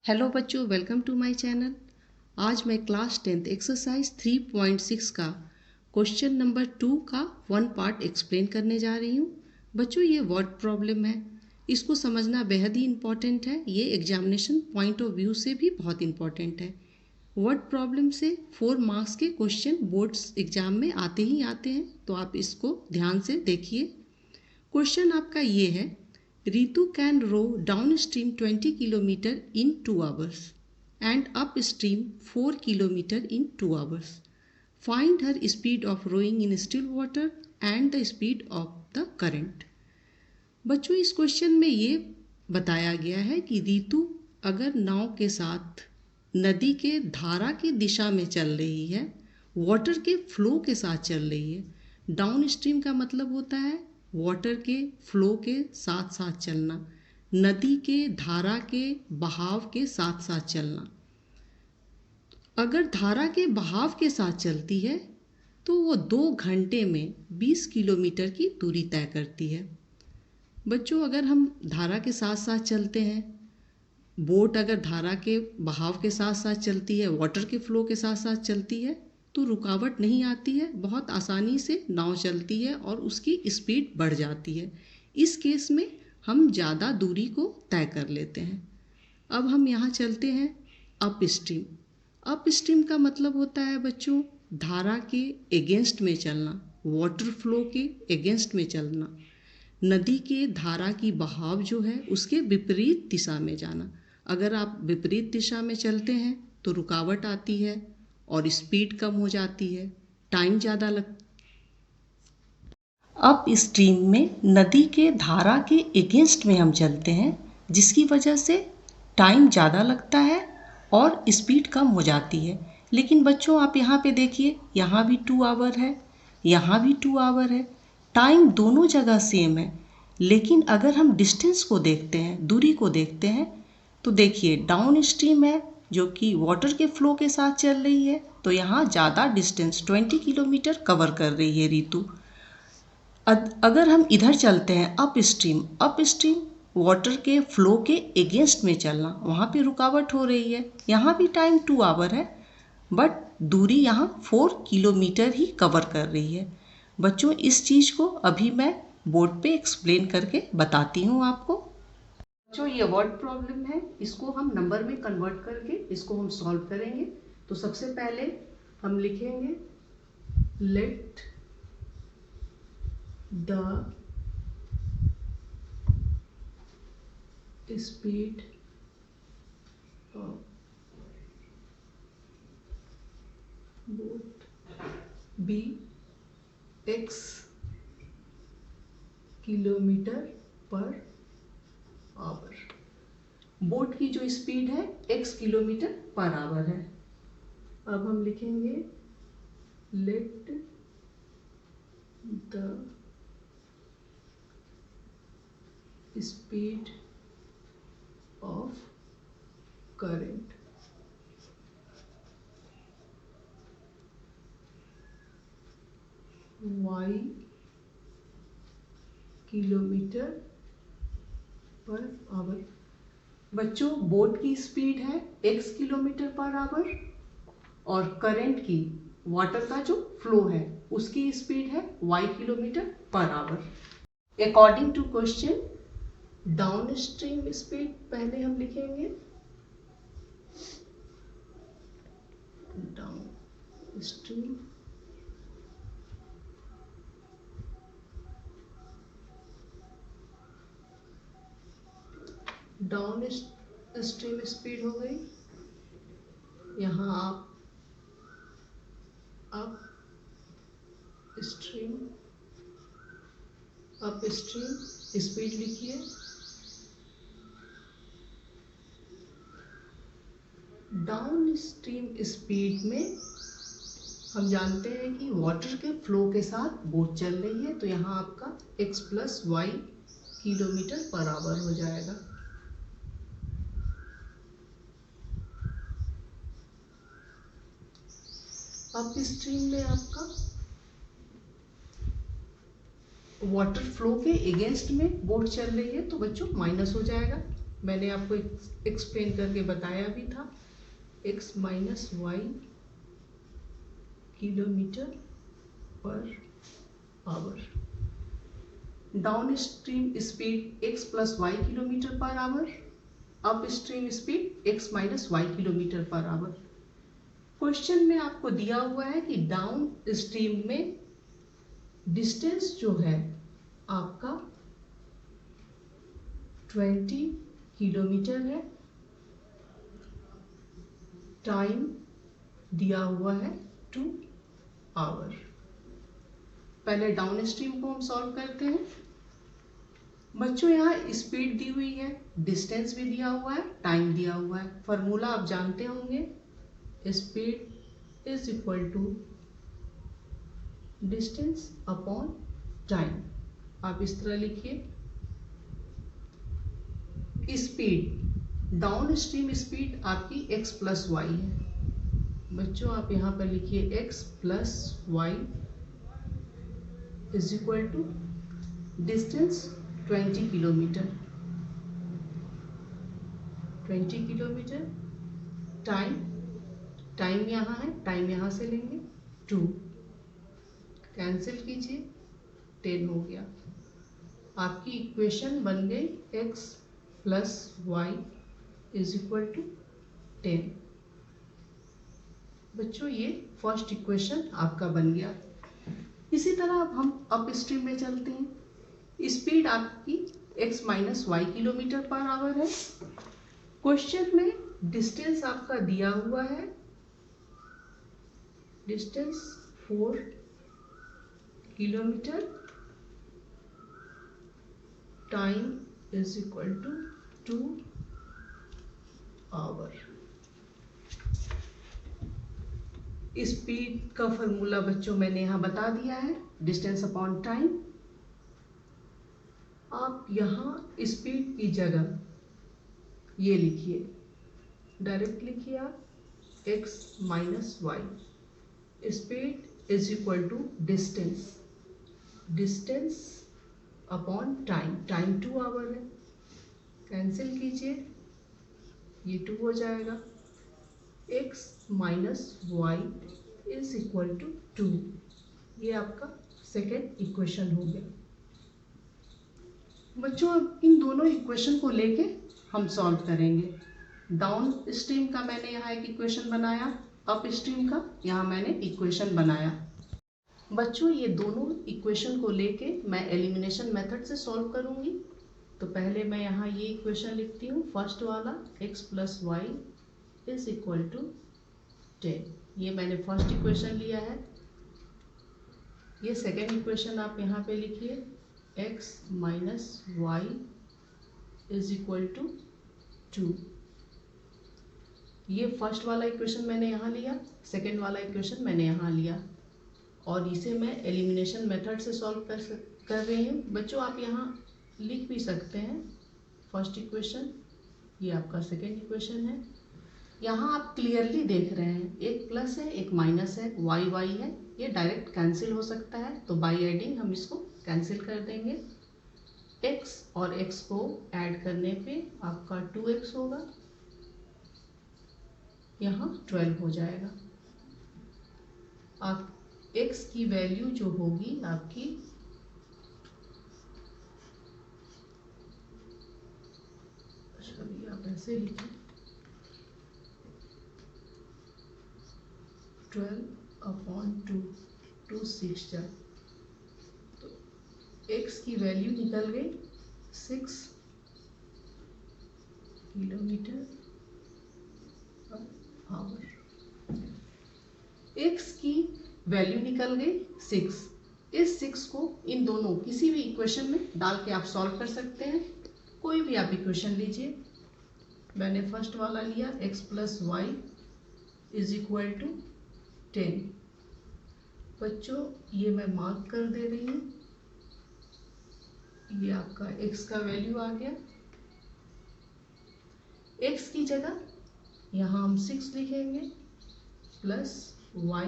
Hello बच्चों, welcome to my channel. आज मैं क्लास 10th एक्सरसाइज 3.6 का क्वेश्चन नंबर 2 का वन पार्ट एक्सप्लेन करने जा रही हूँ। बच्चों, ये वर्ड प्रॉब्लम है, इसको समझना बेहद ही इम्पॉर्टेंट है। ये एग्जामिनेशन पॉइंट ऑफ व्यू से भी बहुत इम्पॉर्टेंट है। वर्ड प्रॉब्लम से 4 मार्क्स के क्वेश्चन बोर्ड्स एग्जाम में आते ही आते हैं, तो आप इसको ध्यान से देखिए। क्वेश्चन आपका ये है, Ritu can row downstream 20 km in 2 hours and upstream 4 km in 2 hours. Find her speed of rowing in still water and the speed of the current. बच्चों, इस क्वेश्चन में ये बताया गया है कि रीतु अगर नाव के साथ नदी के धारा की दिशा में चल रही है, वाटर के फ्लो के साथ चल रही है। डाउन स्ट्रीम का मतलब होता है वाटर के फ्लो के साथ साथ चलना, नदी के धारा के बहाव के साथ साथ चलना। अगर धारा के बहाव के साथ चलती है तो वो 2 घंटे में 20 किलोमीटर की दूरी तय करती है। बच्चों, अगर हम धारा के साथ साथ चलते हैं, बोट अगर धारा के बहाव के साथ साथ चलती है, वाटर के फ्लो के साथ साथ चलती है, तो रुकावट नहीं आती है, बहुत आसानी से नाव चलती है और उसकी स्पीड बढ़ जाती है। इस केस में हम ज़्यादा दूरी को तय कर लेते हैं। अब हम यहाँ चलते हैं अप स्ट्रीम। अप स्ट्रीम का मतलब होता है बच्चों धारा के एगेंस्ट में चलना, वाटर फ्लो के एगेंस्ट में चलना, नदी के धारा की बहाव जो है उसके विपरीत दिशा में जाना। अगर आप विपरीत दिशा में चलते हैं तो रुकावट आती है और स्पीड कम हो जाती है, टाइम ज़्यादा अप स्ट्रीम में नदी के धारा के एगेंस्ट में हम चलते हैं, जिसकी वजह से टाइम ज़्यादा लगता है और स्पीड कम हो जाती है। लेकिन बच्चों, आप यहाँ पे देखिए, यहाँ भी 2 आवर है, यहाँ भी 2 आवर है, टाइम दोनों जगह सेम है। लेकिन अगर हम डिस्टेंस को देखते हैं, दूरी को देखते हैं, तो देखिए डाउन स्ट्रीम है जो कि वाटर के फ्लो के साथ चल रही है, तो यहाँ ज़्यादा डिस्टेंस 20 किलोमीटर कवर कर रही है रीतु। अगर हम इधर चलते हैं अप स्ट्रीम वाटर के फ्लो के एगेंस्ट में चलना, वहाँ पे रुकावट हो रही है। यहाँ भी टाइम 2 आवर है, बट दूरी यहाँ 4 किलोमीटर ही कवर कर रही है। बच्चों, इस चीज़ को अभी मैं बोर्ड पे एक्सप्लेन करके बताती हूँ आपको। बच्चों, ये वर्ड प्रॉब्लम है, इसको हम नंबर में कन्वर्ट करके इसको हम सॉल्व करेंगे। तो सबसे पहले हम लिखेंगे let the speed of boat be x kilometre per hour. Boat की जो स्पीड है x किलोमीटर पर आवर है। अब हम लिखेंगे let the speed of current y kilometre per hour. बच्चों, बोट की स्पीड है x किलोमीटर पर आवर और करंट की, वाटर का जो फ्लो है उसकी स्पीड है y kilometre per hour. According to question, downstream speed पहले हम लिखेंगे डाउन स्ट्रीम स्पीड हो गई। यहाँ आप अप स्ट्रीम स्पीड लिखिए। डाउन स्ट्रीम स्पीड में हम जानते हैं कि वाटर के फ्लो के साथ बोट चल रही है, तो यहाँ आपका x + y kilometre per our हो जाएगा। अप स्ट्रीम में आपका वाटर फ्लो के अगेंस्ट में बोट चल रही है, तो बच्चों माइनस हो जाएगा। मैंने आपको एक्सप्लेन करके बताया भी था, x minus y kilometre per hour. Downstream speed x plus y kilometre per hour, upstream speed x minus y kilometre per hour. Question में आपको दिया हुआ है कि डाउन स्ट्रीम में डिस्टेंस जो है आपका 20 किलोमीटर है, टाइम दिया हुआ है 2 आवर। पहले डाउन स्ट्रीम को हम सॉल्व करते हैं। बच्चों यहाँ स्पीड दी हुई है, डिस्टेंस भी दिया हुआ है, टाइम दिया हुआ है। फॉर्मूला आप जानते होंगे, speed is equal to distance upon time. आप इस तरह लिखिए, स्पीड डाउन स्ट्रीम स्पीड आपकी x प्लस वाई है। बच्चों आप यहाँ पर लिखिए x plus Y is equal to distance 20 kilometre, 20 kilometre. Time यहाँ है, टाइम यहाँ से लेंगे 2, कैंसिल कीजिए, 10 हो गया। आपकी इक्वेशन बन गई x plus Y is equal to 10। बच्चों ये फर्स्ट इक्वेशन आपका बन गया। इसी तरह अब हम अप स्ट्रीम में चलते हैं। स्पीड आपकी x minus y kilometre per hour है। क्वेश्चन में डिस्टेंस आपका दिया हुआ है, distance 4 kilometre, time is equal to 2 hour. Speed का फॉर्मूला बच्चों मैंने यहाँ बता दिया है, डिस्टेंस अपॉन टाइम। आप यहाँ स्पीड की जगह ये लिखिए, डायरेक्ट लिखिए आप x minus y. Speed is equal to distance, distance upon time, time 2 hour है, कैंसिल कीजिए, ये 2 हो जाएगा। x minus y is equal to 2, ये आपका सेकेंड इक्वेशन हो गया। बच्चों अब इन दोनों इक्वेशन को लेके हम सॉल्व करेंगे। डाउन स्ट्रीम का मैंने यहाँ एक इक्वेशन बनाया, अप स्ट्रीम का यहाँ मैंने इक्वेशन बनाया। बच्चों ये दोनों इक्वेशन को लेके मैं एलिमिनेशन मेथड से सॉल्व करूँगी। तो पहले मैं यहाँ ये इक्वेशन लिखती हूँ, फर्स्ट वाला x plus Y is equal to 10, ये मैंने फर्स्ट इक्वेशन लिया है। ये सेकेंड इक्वेशन आप यहाँ पे लिखिए, x minus y is equal to 2। ये फर्स्ट वाला इक्वेशन मैंने यहाँ लिया, सेकेंड वाला इक्वेशन मैंने यहाँ लिया, और इसे मैं एलिमिनेशन मेथड से सॉल्व कर रही हूँ। बच्चों आप यहाँ लिख भी सकते हैं, फर्स्ट इक्वेशन, ये आपका सेकेंड इक्वेशन है। यहाँ आप क्लियरली देख रहे हैं, एक प्लस है एक माइनस है, वाई वाई है, ये डायरेक्ट कैंसिल हो सकता है, तो बाई एडिंग हम इसको कैंसिल कर देंगे। x और x को ऐड करने पे आपका 2x होगा, यहाँ 12 हो जाएगा। आप x की वैल्यू जो होगी आपकी आप ऐसे लिखिए 12/2, 2 6 जा, तो x की वैल्यू निकल गई 6 किलोमीटर पर आवर। x की वैल्यू निकल गई 6। इस 6 को इन दोनों किसी भी इक्वेशन में डाल के आप सॉल्व कर सकते हैं। कोई भी आप इक्वेशन लीजिए, मैंने फर्स्ट वाला लिया x plus Y is equal to 10। बच्चों ये मैं मार्क कर दे रही हूँ, ये आपका x का वैल्यू आ गया। x की जगह यहाँ हम 6 लिखेंगे, plus y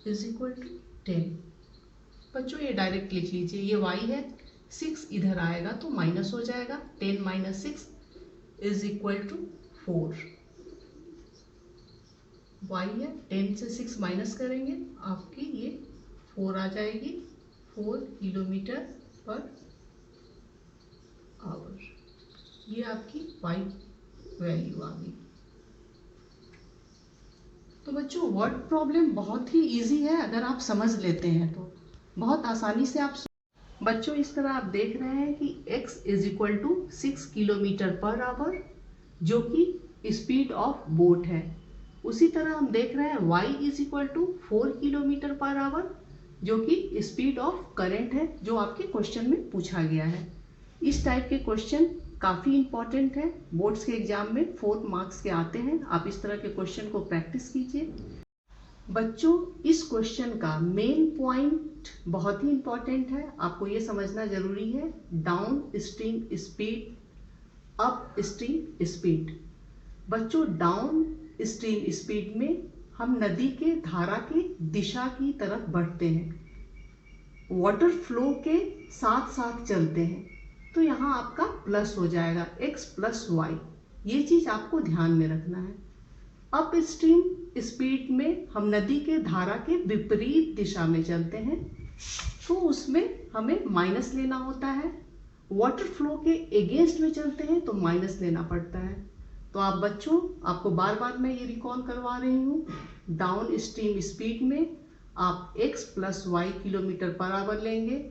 is equal to 10। बच्चों ये डायरेक्ट लिख लीजिए, ये y है, 6 इधर आएगा तो माइनस हो जाएगा, 10 minus 6 is equal to 4। Y है, 10 से 6 माइनस करेंगे आपकी ये 4 आ जाएगी, 4 किलोमीटर पर आवर। ये आपकी वाई वैल्यू आ गई। तो बच्चों वर्ड प्रॉब्लम बहुत ही इजी है, अगर आप समझ लेते हैं तो बहुत आसानी से आप बच्चों इस तरह आप देख रहे हैं कि x is equal to 6 kilometre per hour जो कि स्पीड ऑफ बोट है। उसी तरह हम देख रहे हैं y is equal to 4 kilometre per hour जो कि स्पीड ऑफ करंट है, जो आपके क्वेश्चन में पूछा गया है। इस टाइप के क्वेश्चन काफ़ी इंपॉर्टेंट है, बोर्ड्स के एग्जाम में 4 मार्क्स के आते हैं। आप इस तरह के क्वेश्चन को प्रैक्टिस कीजिए। बच्चों इस क्वेश्चन का मेन पॉइंट बहुत ही इंपॉर्टेंट है, आपको ये समझना जरूरी है। Down stream speed, up stream speed. बच्चों डाउन स्ट्रीम स्पीड में हम नदी के धारा के दिशा की तरफ बढ़ते हैं, वाटर फ्लो के साथ साथ चलते हैं, तो यहाँ आपका प्लस हो जाएगा x प्लस वाई। ये चीज आपको ध्यान में रखना है। अप स्ट्रीम स्पीड में हम नदी के धारा के विपरीत दिशा में चलते हैं, तो उसमें हमें माइनस लेना होता है। वाटर फ्लो के अगेंस्ट में चलते हैं तो माइनस लेना पड़ता है। तो आप बच्चों, आपको बार बार मैं ये रिकॉल करवा रही हूँ, डाउन स्ट्रीम स्पीड में आप x plus y kilometre per hour लेंगे।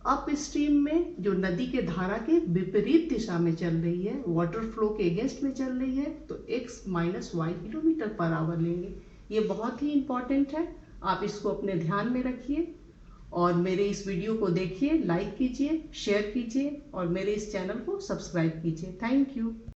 अप स्ट्रीम में जो नदी के धारा के विपरीत दिशा में चल रही है, वाटर फ्लो के अगेंस्ट में चल रही है, तो x minus y kilometre per hour लेंगे। ये बहुत ही इंपॉर्टेंट है, आप इसको अपने ध्यान में रखिए और मेरे इस वीडियो को देखिए, लाइक कीजिए, शेयर कीजिए और मेरे इस चैनल को सब्सक्राइब कीजिए। Thank you.